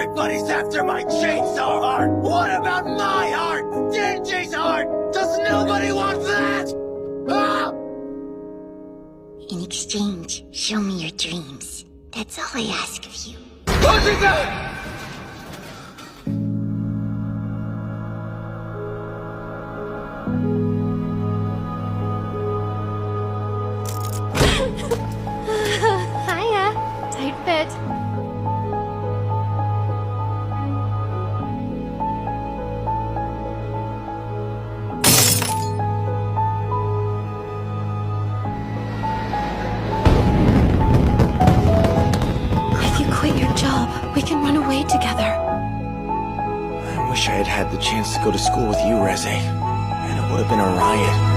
Everybody's after my chainsaw heart! What about my heart? Denji's heart? Does nobody want that? Ah! In exchange, show me your dreams. That's all I ask of you. Hiya. Tight fit. If you quit your job, we can run away together. I wish I had had the chance to go to school with you, Reze. And it would have been a riot.